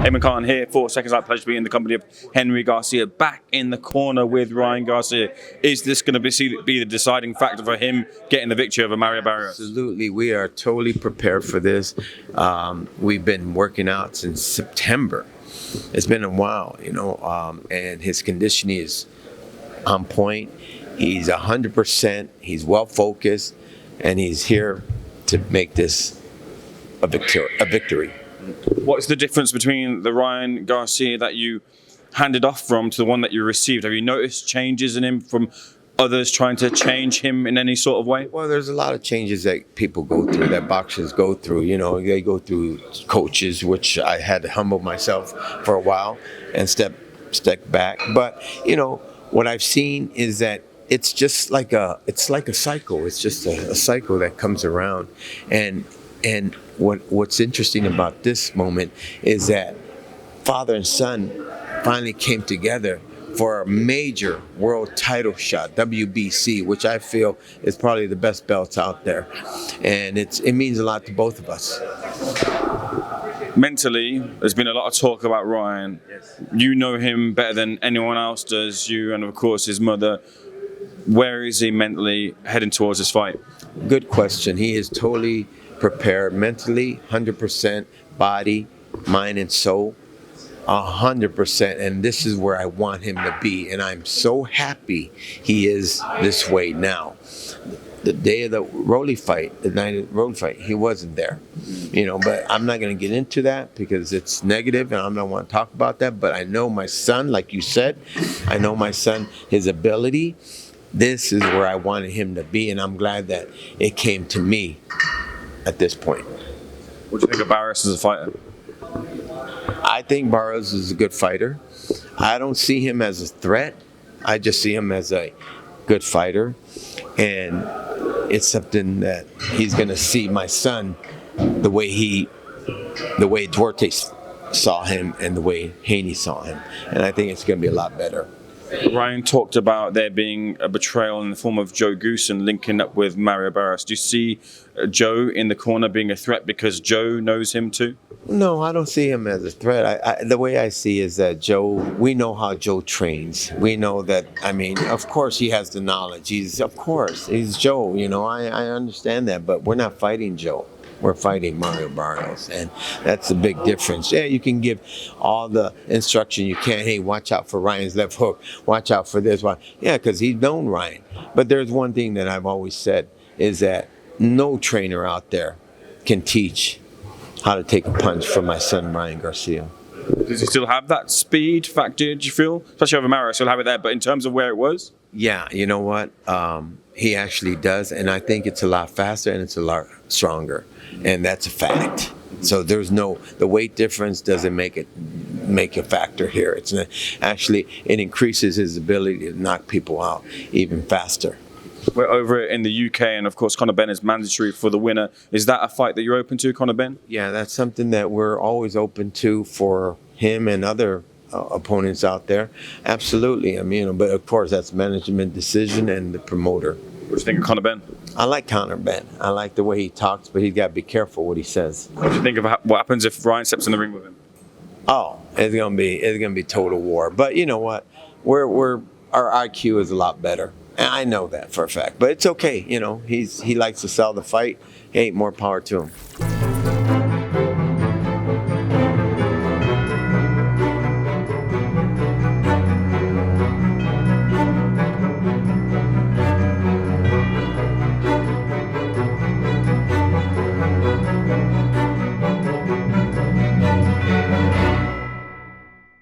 Heyman Khan here, 4 seconds out. Pleasure to be in the company of Henry Garcia, back in the corner with Ryan Garcia. Is this going to be the deciding factor for him getting the victory over Mario Barrios? Absolutely. We are totally prepared for this. We've been working out since September. It's been a while, and his conditioning is on point. He's 100%. He's well focused, and he's here to make this a victory. What's the difference between the Ryan Garcia that you handed off from to the one that you received? Have you noticed changes in him from others trying to change him in any sort of way? Well, there's a lot of changes that people go through, that boxers go through. They go through coaches, which I had to humble myself for a while and step back. But, what I've seen is that it's just like a cycle. It's just a cycle that comes around. And what's interesting about this moment is that father and son finally came together for a major world title shot, WBC, which I feel is probably the best belts out there. And it means a lot to both of us. Mentally, there's been a lot of talk about Ryan. Yes. You know him better than anyone else does, you and of course his mother. Where is he mentally heading towards this fight? Good question. He is totally prepared mentally, 100%, body, mind, and soul, 100%. And this is where I want him to be. And I'm so happy he is this way now. The day of the Rolly fight, the night of the Rolly fight, he wasn't there. But I'm not going to get into that because it's negative and I don't want to talk about that. But I know my son, like you said, I know my son, his ability. This is where I wanted him to be, and I'm glad that it came to me at this point. What do you think of Barrios as a fighter? I think Barrios is a good fighter. I don't see him as a threat. I just see him as a good fighter. And it's something that he's going to see my son the way Duarte saw him and the way Haney saw him. And I think it's going to be a lot better. Ryan talked about there being a betrayal in the form of Joe Goosen linking up with Mario Barrios. Do you see Joe in the corner being a threat because Joe knows him too? No, I don't see him as a threat. The way I see is that Joe, we know how Joe trains. We know that, of course he has the knowledge. He's Joe, I understand that, but we're not fighting Joe. We're fighting Mario Barrios, and that's a big difference. Yeah, you can give all the instruction you can. Hey, watch out for Ryan's left hook. Watch out for this one. Yeah, because he's known Ryan. But there's one thing that I've always said is that no trainer out there can teach how to take a punch from my son, Ryan Garcia. Does he still have that speed factor, do you feel? Especially over Mario, he'll have it there. But in terms of where it was? Yeah, you know what? He actually does, and I think it's a lot faster and it's a lot stronger. And that's a fact. So the weight difference doesn't make a factor here. It increases his ability to knock people out even faster. We're over in the UK, and of course Conor Benn is mandatory for the winner. Is that a fight that you're open to, Conor Benn? Yeah, that's something that we're always open to for him and other opponents out there. Absolutely. But of course that's management decision and the promoter. What do you think of Conor Benn? I like Conor Benn. I like the way he talks, but he's got to be careful what he says. What do you think of what happens if Ryan steps in the ring with him? Oh, it's gonna be total war. But you know what? Our IQ is a lot better, and I know that for a fact. But it's okay. He likes to sell the fight. Hey, more power to him.